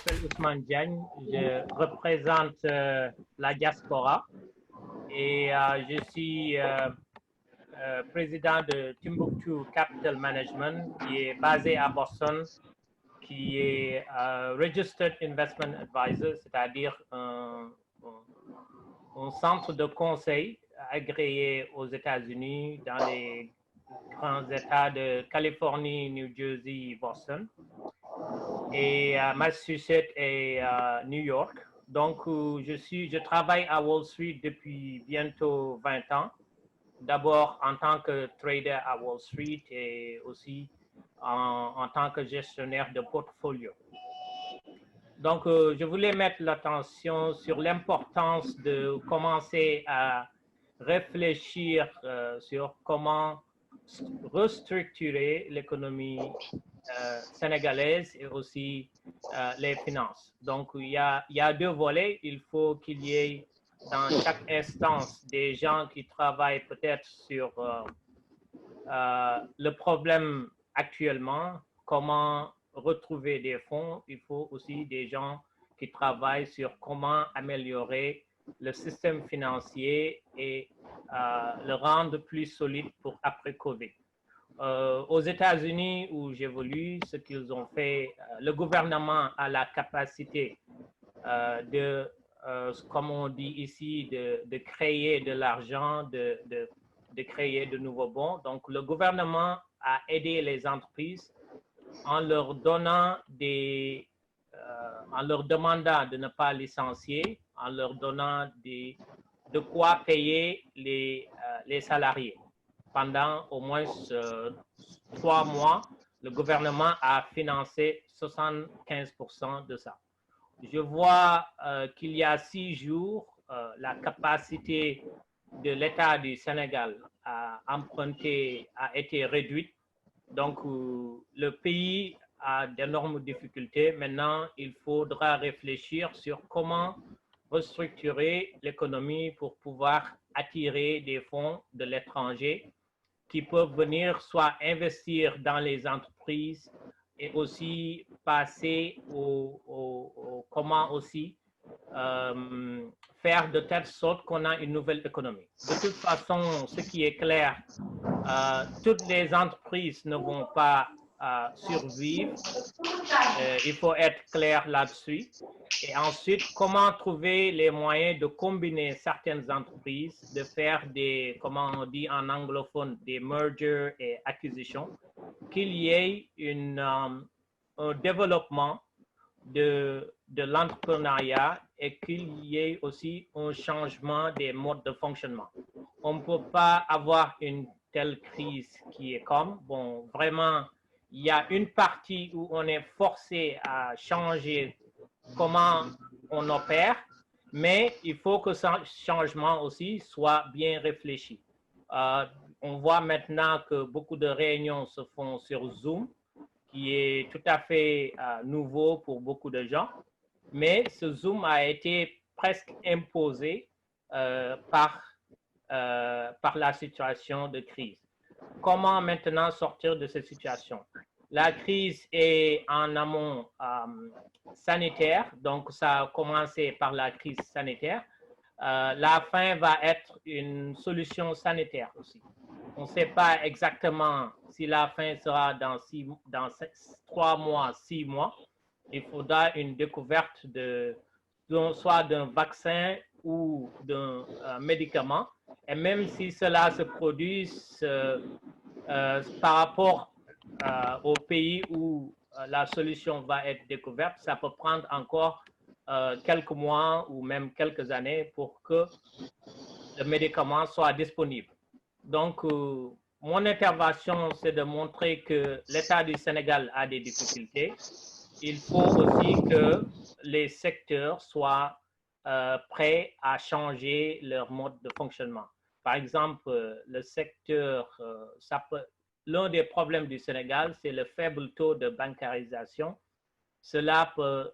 m'appelle Ousmane Diagne, je représente la diaspora et je suis président de Timbuktu Capital Management qui est basé à Boston, qui est Registered Investment Advisor, c'est-à-dire un centre de conseil agréé aux États-Unis dans les grands États de Californie, New Jersey, Boston, et Massachusetts et New York. Donc, je travaille à Wall Street depuis bientôt 20 ans. D'abord en tant que trader à Wall Street et aussi en tant que gestionnaire de portfolio. Donc, je voulais mettre l'attention sur l'importance de commencer à réfléchir sur comment restructurer l'économie sénégalaise et aussi les finances. Donc, il y a deux volets. Il faut qu'il y ait dans chaque instance des gens qui travaillent peut-être sur le problème actuellement, comment retrouver des fonds. Il faut aussi des gens qui travaillent sur comment améliorer le système financier et le rendre plus solide pour après Covid. Aux États-Unis où j'évolue, ce qu'ils ont fait, le gouvernement a la capacité comme on dit ici, de créer de l'argent, de créer de nouveaux bons. Donc, le gouvernement a aidé les entreprises en leur donnant en leur demandant de ne pas licencier, en leur donnant de quoi payer les salariés. Pendant au moins 3 mois, le gouvernement a financé 75% de ça. Je vois qu'il y a 6 jours, la capacité de l'État du Sénégal à emprunter a été réduite. Donc, le pays a d'énormes difficultés. Maintenant, il faudra réfléchir sur comment restructurer l'économie pour pouvoir attirer des fonds de l'étranger qui peuvent venir soit investir dans les entreprises et aussi passer comment aussi faire de telle sorte qu'on a une nouvelle économie. De toute façon, ce qui est clair, toutes les entreprises ne vont pas survivre. Il faut être clair là-dessus. Et ensuite, comment trouver les moyens de combiner certaines entreprises, de faire des, comment on dit en anglophone, des mergers et acquisitions, qu'il y ait un développement de l'entrepreneuriat et qu'il y ait aussi un changement des modes de fonctionnement. On ne peut pas avoir une telle crise qui est comme, bon, vraiment, il y a une partie où on est forcé à changer comment on opère, mais il faut que ce changement aussi soit bien réfléchi. On voit maintenant que beaucoup de réunions se font sur Zoom, qui est tout à fait nouveau pour beaucoup de gens, mais ce Zoom a été presque imposé par la situation de crise. Comment maintenant sortir de cette situation? La crise est en amont sanitaire, donc ça a commencé par la crise sanitaire. La fin va être une solution sanitaire aussi. On ne sait pas exactement si la fin sera dans 3 mois, 6 mois. Il faudra une découverte soit d'un vaccin ou d'un médicament. Et même si cela se produit par rapport au pays où la solution va être découverte, ça peut prendre encore quelques mois ou même quelques années pour que le médicament soit disponible. Donc, mon intervention, c'est de montrer que l'État du Sénégal a des difficultés. Il faut aussi que les secteurs soient prêts à changer leur mode de fonctionnement. Par exemple, le secteur, l'un des problèmes du Sénégal, c'est le faible taux de bancarisation. Cela peut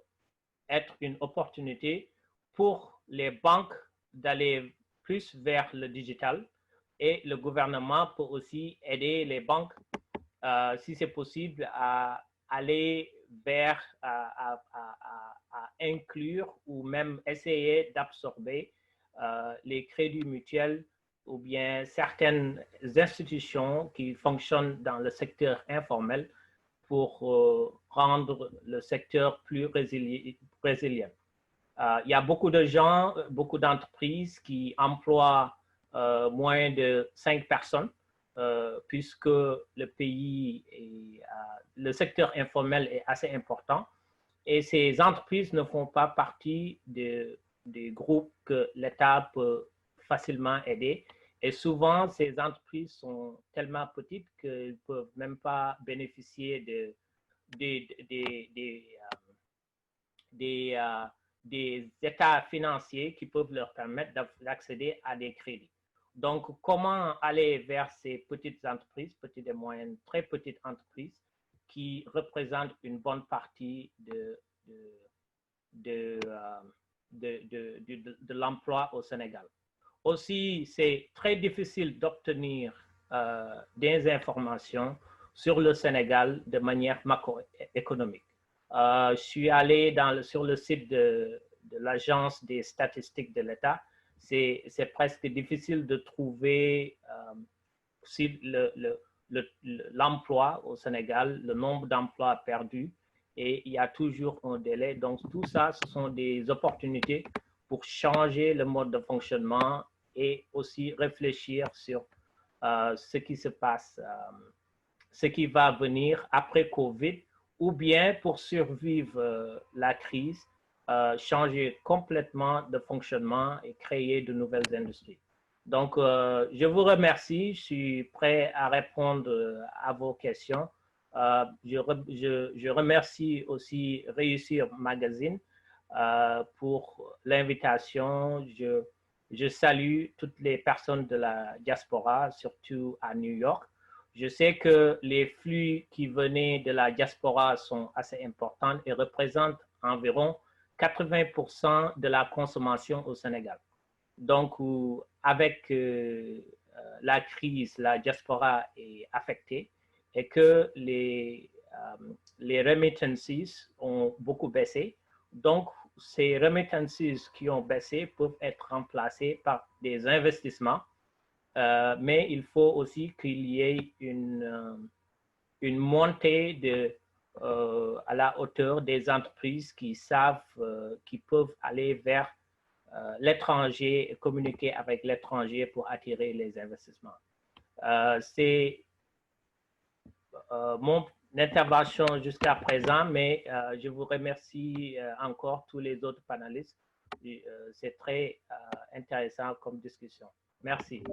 être une opportunité pour les banques d'aller plus vers le digital et le gouvernement peut aussi aider les banques si c'est possible, à aller vers, à inclure ou même essayer d'absorber les crédits mutuels ou bien certaines institutions qui fonctionnent dans le secteur informel pour rendre le secteur plus résilient. Il y a beaucoup de gens, beaucoup d'entreprises qui emploient moins de 5 personnes, puisque le pays et le secteur informel est assez important. Et ces entreprises ne font pas partie des groupes que l'État peut facilement aider. Et souvent, ces entreprises sont tellement petites qu'elles ne peuvent même pas bénéficier des états financiers qui peuvent leur permettre d'accéder à des crédits. Donc, comment aller vers ces petites entreprises, petites et moyennes, très petites entreprises, qui représentent une bonne partie de l'emploi au Sénégal. Aussi, c'est très difficile d'obtenir des informations sur le Sénégal de manière macroéconomique. Je suis allé sur le site de l'Agence des statistiques de l'État. C'est presque difficile de trouver si l'emploi au Sénégal, le nombre d'emplois perdus, et il y a toujours un délai. Donc, tout ça, ce sont des opportunités pour changer le mode de fonctionnement et aussi réfléchir sur ce qui se passe, ce qui va venir après COVID, ou bien pour survivre la crise, changer complètement de fonctionnement et créer de nouvelles industries. Donc, je vous remercie. Je suis prêt à répondre à vos questions. Je remercie aussi Réussir Magazine pour l'invitation. Je salue toutes les personnes de la diaspora, surtout à New York. Je sais que les flux qui venaient de la diaspora sont assez importants et représentent environ 80% de la consommation au Sénégal. Donc, avec la crise, la diaspora est affectée et que les remittances ont beaucoup baissé. Donc, ces remittances qui ont baissé peuvent être remplacées par des investissements, mais il faut aussi qu'il y ait une montée à la hauteur des entreprises qui savent, qui peuvent aller vers l'étranger et communiquer avec l'étranger pour attirer les investissements. C'est mon intervention jusqu'à présent, mais je vous remercie encore tous les autres panélistes. C'est très intéressant comme discussion. Merci.